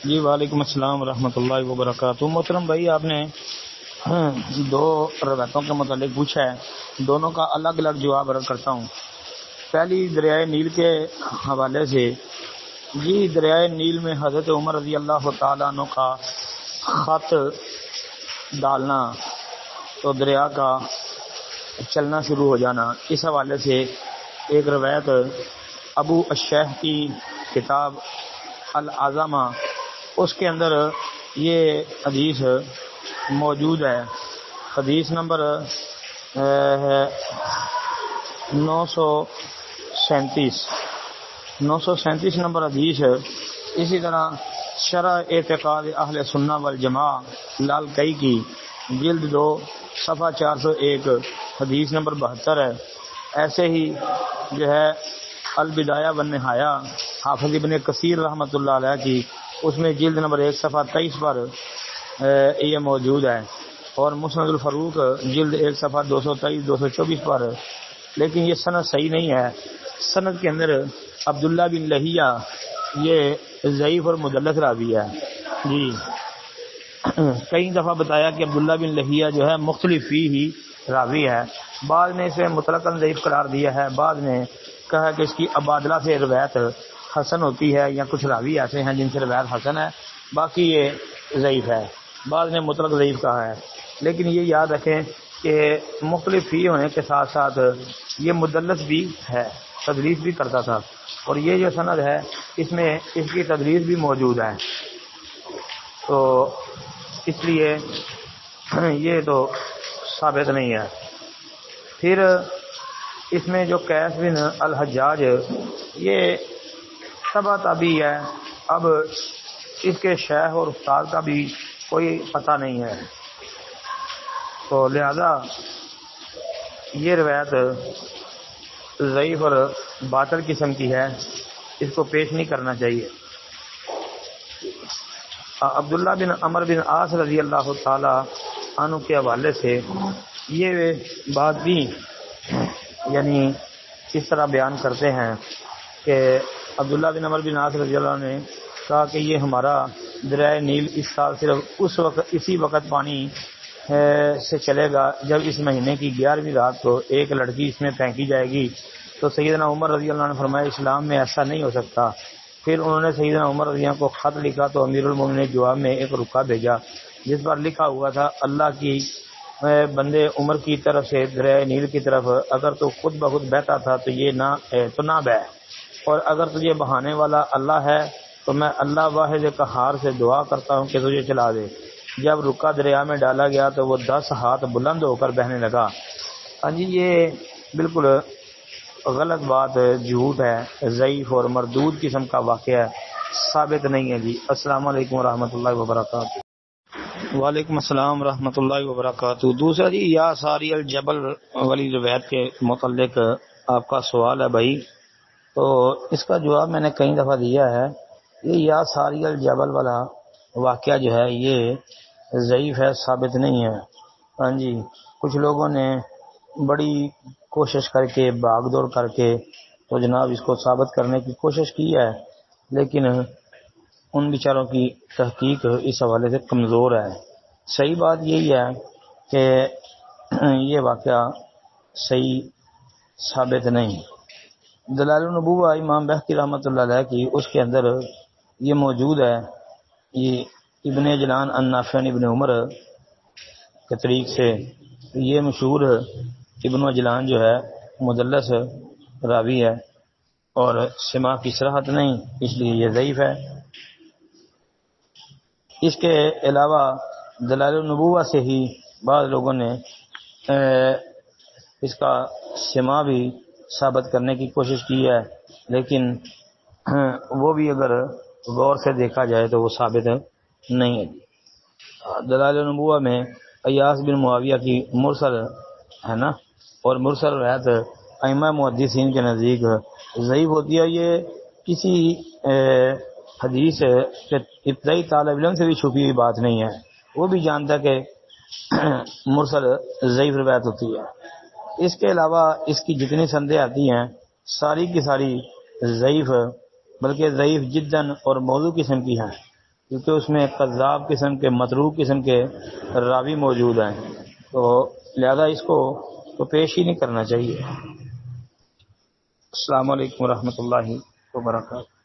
جی وعلیکم السلام ورحمۃ اللہ وبرکاتہ۔ محترم بھائی، آپ نے دو روایتوں کے متعلق پوچھا ہے، دونوں کا الگ الگ جواب عرض کرتا ہوں۔ پہلی دریائے نیل کے حوالے سے، جی دریائے نیل میں حضرت عمر رضی اللہ تعالیٰ عنہ کا خط ڈالنا تو دریا کا چلنا شروع ہو جانا، اس حوالے سے ایک روایت ابو الشیخ کی کتاب العظمہ، اس کے اندر یہ حدیث موجود ہے۔ حدیث نمبر 937 نمبر حدیث۔ اسی طرح شرح اعتقاد اہل سنہ والجماعہ لالکئی کی جلد 2 صفحہ 401 حدیث نمبر 72 ہے۔ ایسے ہی جو ہے البدایہ والنہایہ حافظ ابن کثیر رحمۃ اللہ علیہ کی، اس میں جلد نمبر 1 صفحہ 23 پر یہ موجود ہے، اور مسند الفاروق جلد 1 صفحہ 223-224 پر۔ لیکن یہ سند صحیح نہیں ہے، سند کے اندر عبداللہ بن لہیہ یہ ضعیف اور مدلس راوی ہے۔ جی کئی دفعہ بتایا کہ عبداللہ بن لہیہ جو ہے مختلف فی ہی راوی ہے، بعض نے اسے مطلقاً ضعیف قرار دیا ہے، بعض نے کہا کہ اس کی عبادلہ سے روایت حسن ہوتی ہے، یا کچھ راوی ایسے ہیں جن سے روایت حسن ہے، باقی یہ ضعیف ہے، بعض نے مطلق ضعیف کہا ہے۔ لیکن یہ یاد رکھیں کہ مختلف فی ہونے کے ساتھ ساتھ یہ مدلس بھی ہے، تدلیس بھی کرتا تھا، اور یہ جو سند ہے اس میں اس کی تدلیس بھی موجود ہے، تو اس لیے یہ تو ثابت نہیں ہے۔ پھر اس میں جو قیس بن الحجاج یہ تبع تابعی ہے، اب اس کے شیخ اور استاد کا بھی کوئی پتہ نہیں ہے، تو لہذا یہ روایت ضعیف اور باطل قسم کی ہے، اس کو پیش نہیں کرنا چاہیے۔ عبداللہ بن عمر بن عاص رضی اللہ تعالی عنہ کے حوالے سے یہ بات بھی یعنی اس طرح بیان کرتے ہیں کہ عبداللہ بن عمر بن عاص رضی اللہ عنہ نے کہا کہ یہ ہمارا دریائے نیل اس سال صرف اسی وقت پانی سے چلے گا جب اس مہینے کی 11ویں رات کو ایک لڑکی اس میں پھینکی جائے گی۔ تو سیدنا عمر رضی اللہ عنہ نے فرمایا اسلام میں ایسا نہیں ہو سکتا۔ پھر انہوں نے سیدنا عمر رضی اللہ عنہ کو خط لکھا تو امیر المومنین نے جواب میں ایک رکا بھیجا جس پر لکھا ہوا تھا، اللہ کی بندے عمر کی طرف سے دریائے نیل کی طرف اگر تو خود بخود بہتا تھا تو یہ نہ بہ، اور اگر تجھے بہانے والا اللہ ہے تو میں اللہ واحد قہار سے دعا کرتا ہوں کہ تجھے چلا دے۔ جب رکا دریا میں ڈالا گیا تو وہ 10 ہاتھ بلند ہو کر بہنے لگا۔ ہاں جی، یہ بالکل غلط بات، جھوٹ ہے، ضعیف اور مردود قسم کا واقعہ ہے، ثابت نہیں ہے۔ جی السلام علیکم ورحمۃ اللہ وبرکاتہ۔ وعلیکم السلام ورحمۃ اللہ وبرکاتہ۔ دوسرا جی یا ساری الجبل والی روایت کے متعلق آپ کا سوال ہے بھائی، تو اس کا جواب میں نے کئی دفعہ دیا ہے۔ یہ یا ساری الجبل والا واقعہ جو ہے یہ ضعیف ہے، ثابت نہیں ہے۔ ہاں جی، کچھ لوگوں نے بڑی کوشش کر کے بھاگ دوڑ کر کے تو جناب اس کو ثابت کرنے کی کوشش کی ہے، لیکن ان بیچاروں کی تحقیق اس حوالے سے کمزور ہے۔ صحیح بات یہی ہے کہ یہ واقعہ صحیح ثابت نہیں۔ دلائل النبوہ امام بہقی رحمۃ اللہ علیہ کی، اس کے اندر یہ موجود ہے، یہ ابن جلان عن نافع ابن عمر کے طریق سے، یہ مشہور ابن جلان جو ہے مدلس راوی ہے اور سماع کی صراحت نہیں، اس لیے یہ ضعیف ہے۔ اس کے علاوہ دلائل النبوہ سے ہی بعض لوگوں نے اس کا سماع بھی ثابت کرنے کی کوشش کی ہے، لیکن وہ بھی اگر غور سے دیکھا جائے تو وہ ثابت نہیں ہے۔ دلائل النبوہ میں ایاس بن معاویہ کی مرسل ہے نا، اور مرسل روایت ائمہ محدثین کے نزدیک ضعیف ہوتی ہے۔ یہ کسی حدیث کے ابتدائی طالب علم سے بھی چھپی ہوئی بات نہیں ہے، وہ بھی جانتا ہے کہ مرسل ضعیف روایت ہوتی ہے۔ اس کے علاوہ اس کی جتنی سندیں آتی ہیں ساری کی ساری ضعیف، بلکہ ضعیف جداً اور موضوع قسم کی ہیں۔ کیونکہ اس میں کذاب قسم کے متروک قسم کے راوی موجود ہیں، تو لہذا اس کو تو پیش ہی نہیں کرنا چاہیے۔ السلام علیکم ورحمۃ اللہ وبرکاتہ۔